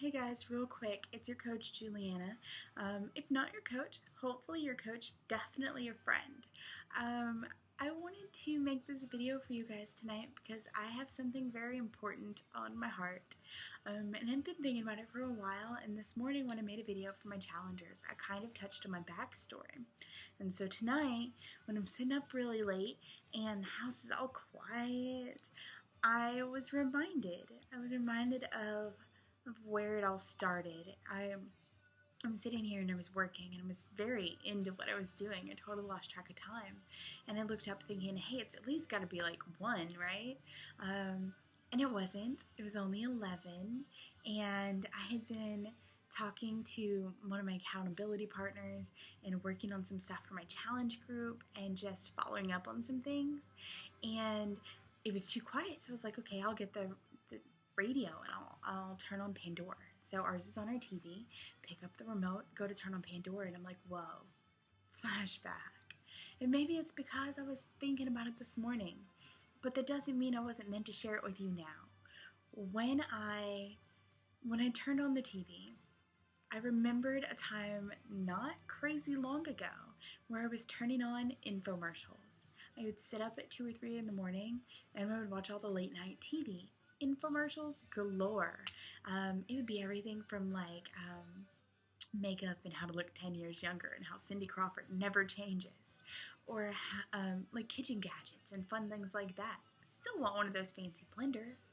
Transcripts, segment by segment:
Hey guys, real quick, it's your coach Juliana. If not your coach, hopefully your coach, definitely your friend. I wanted to make this video for you guys tonight because I have something very important on my heart. And I've been thinking about it for a while, and this morning when I made a video for my challengers, I kind of touched on my backstory. And so tonight, when I'm sitting up really late and the house is all quiet, I was reminded of where it all started. I'm sitting here and I was working and I was very into what I was doing. I totally lost track of time. And I looked up thinking, hey, it's at least got to be like 1, right? And it wasn't. It was only 11. And I had been talking to one of my accountability partners and working on some stuff for my challenge group and just following up on some things. And it was too quiet. So I was like, okay, I'll get the radio and I'll turn on Pandora. So ours is on our TV, pick up the remote, go to turn on Pandora, and I'm like, whoa, flashback. And maybe it's because I was thinking about it this morning, but that doesn't mean I wasn't meant to share it with you now. When I turned on the TV, I remembered a time not crazy long ago where I was turning on infomercials. I would sit up at 2 or 3 in the morning and I would watch all the late night TV. Infomercials galore. It would be everything from like makeup and how to look 10 years younger and how Cindy Crawford never changes, or like kitchen gadgets and fun things like that. Still want one of those fancy blenders.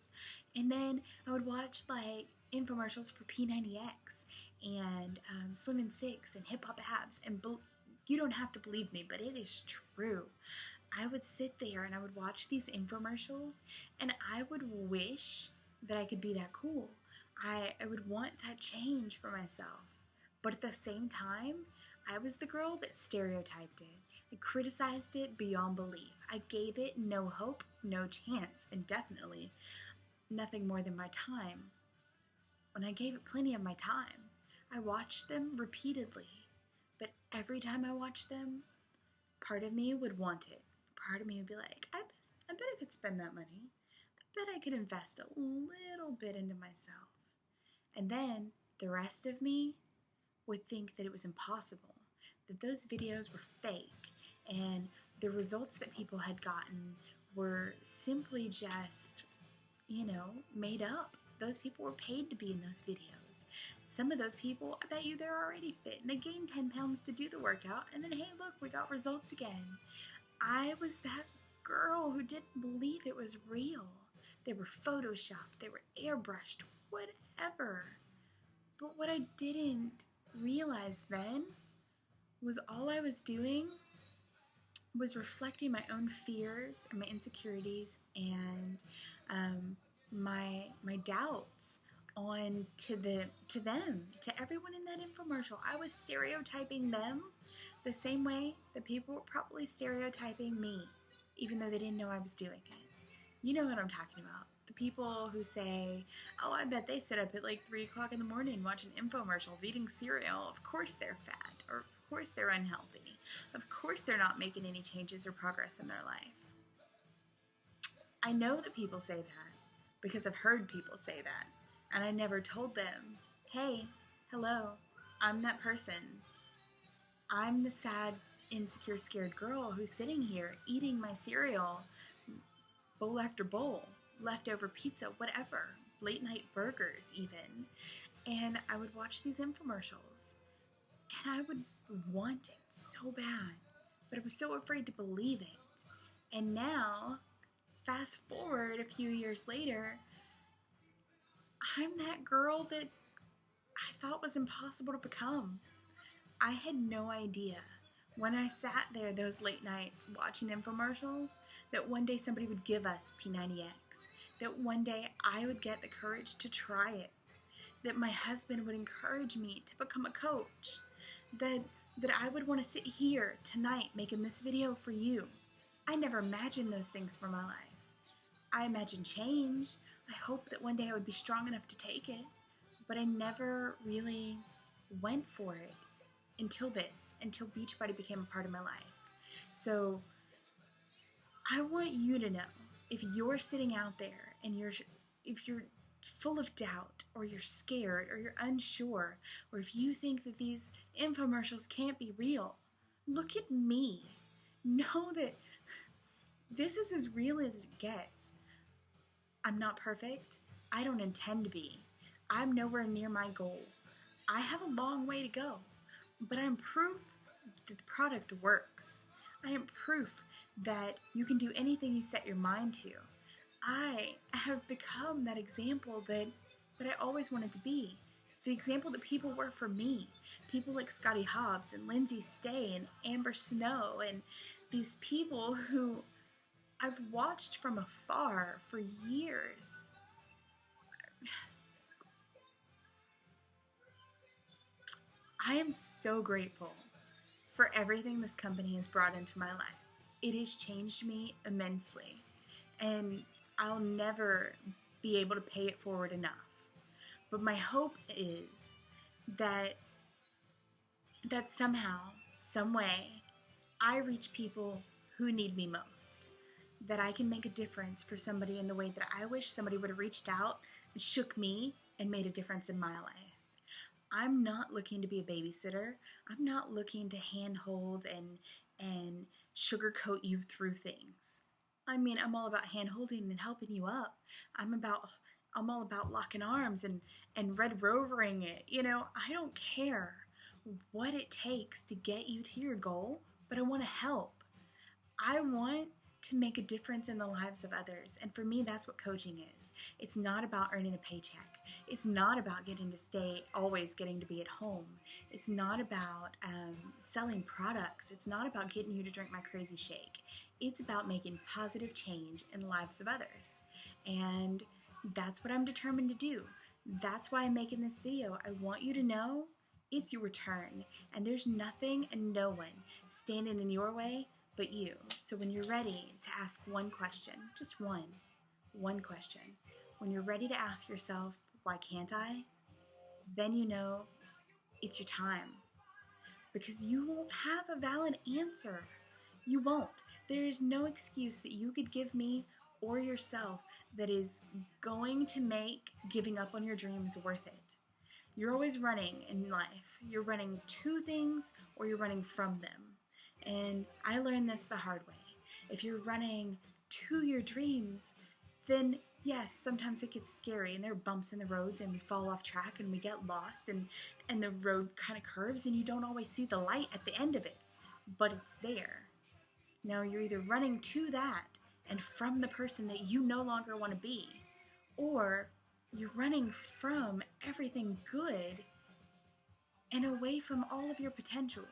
And then I would watch like infomercials for P90X and Slim and Six and Hip Hop Abs. And you don't have to believe me, but it is true. I would sit there and I would watch these infomercials and I would wish that I could be that cool. I would want that change for myself. But at the same time, I was the girl that stereotyped it. I criticized it beyond belief. I gave it no hope, no chance, and definitely nothing more than my time. When I gave it plenty of my time, I watched them repeatedly. But every time I watched them, part of me would want it. Part of me would be like, I bet I could spend that money. I bet I could invest a little bit into myself. And then the rest of me would think that it was impossible, that those videos were fake, and the results that people had gotten were simply just, made up. Those people were paid to be in those videos. Some of those people, I bet you they're already fit, and they gained 10 pounds to do the workout, and then, hey, look, we got results again. I was that girl who didn't believe it was real. They were photoshopped, they were airbrushed, whatever. But what I didn't realize then was all I was doing was reflecting my own fears and my insecurities and my doubts on to them, to everyone in that infomercial. I was stereotyping them the same way that people were probably stereotyping me, even though they didn't know I was doing it. You know what I'm talking about. The people who say, oh, I bet they sit up at like 3 o'clock in the morning watching infomercials, eating cereal. Of course they're fat, or of course they're unhealthy. Of course they're not making any changes or progress in their life. I know that people say that because I've heard people say that, and I never told them, hey, hello, I'm that person. I'm the sad, insecure, scared girl who's sitting here eating my cereal, bowl after bowl, leftover pizza, whatever, late night burgers even. And I would watch these infomercials and I would want it so bad, but I was so afraid to believe it. And now, fast forward a few years later, I'm that girl that I thought was impossible to become. I had no idea when I sat there those late nights watching infomercials that one day somebody would give us P90X, that one day I would get the courage to try it, that my husband would encourage me to become a coach, that I would want to sit here tonight making this video for you. I never imagined those things for my life. I imagined change. I hoped that one day I would be strong enough to take it, but I never really went for it until Beachbody became a part of my life. So I want you to know, if you're sitting out there and if you're full of doubt, or you're scared, or you're unsure, or if you think that these infomercials can't be real, look at me. Know that this is as real as it gets. I'm not perfect. I don't intend to be. I'm nowhere near my goal. I have a long way to go, but I'm proof that the product works. I am proof that you can do anything you set your mind to. I have become that example that I always wanted to be. The example that people were for me. People like Scotty Hobbs and Lindsay Stay and Amber Snow, and these people who I've watched from afar for years. I am so grateful for everything this company has brought into my life. It has changed me immensely, and I'll never be able to pay it forward enough. But my hope is that somehow, some way, I reach people who need me most. That I can make a difference for somebody in the way that I wish somebody would have reached out, shook me, and made a difference in my life. I'm not looking to be a babysitter. I'm not looking to handhold and sugarcoat you through things. I mean, I'm all about hand-holding and helping you up. I'm all about locking arms and red rovering it. You know, I don't care what it takes to get you to your goal, but I want to help. I want to make a difference in the lives of others. And for me, that's what coaching is. It's not about earning a paycheck. It's not about always getting to be at home. It's not about selling products. It's not about getting you to drink my crazy shake. It's about making positive change in the lives of others. And that's what I'm determined to do. That's why I'm making this video. I want you to know it's your turn. And there's nothing and no one standing in your way but you. So when you're ready to ask one question, just one question, when you're ready to ask yourself, why can't I? Then you know it's your time. Because you won't have a valid answer. You won't. There is no excuse that you could give me or yourself that is going to make giving up on your dreams worth it. You're always running in life. You're running to things or you're running from them. And I learned this the hard way. If you're running to your dreams, then yes, sometimes it gets scary and there are bumps in the roads and we fall off track and we get lost and the road kind of curves and you don't always see the light at the end of it, but it's there. Now you're either running to that and from the person that you no longer want to be, or you're running from everything good and away from all of your potential.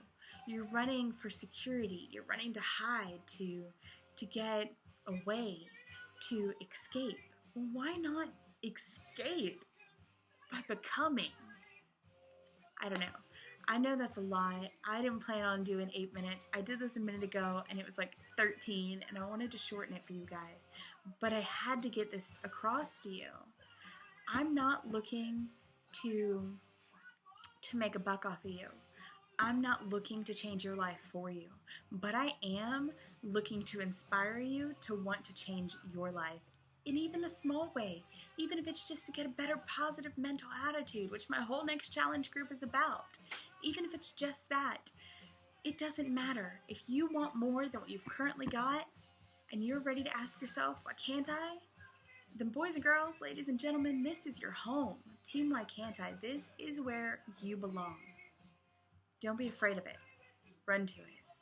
You're running for security. You're running to hide, to get away, to escape. Well, why not escape by becoming? I don't know. I know that's a lie. I didn't plan on doing 8 minutes. I did this a minute ago and it was like 13 and I wanted to shorten it for you guys. But I had to get this across to you. I'm not looking to make a buck off of you. I'm not looking to change your life for you, but I am looking to inspire you to want to change your life in even a small way, even if it's just to get a better positive mental attitude, which my whole next challenge group is about. Even if it's just that, it doesn't matter. If you want more than what you've currently got and you're ready to ask yourself, why can't I? Then boys and girls, ladies and gentlemen, this is your home. Team WhyCantI, this is where you belong. Don't be afraid of it. Run to it.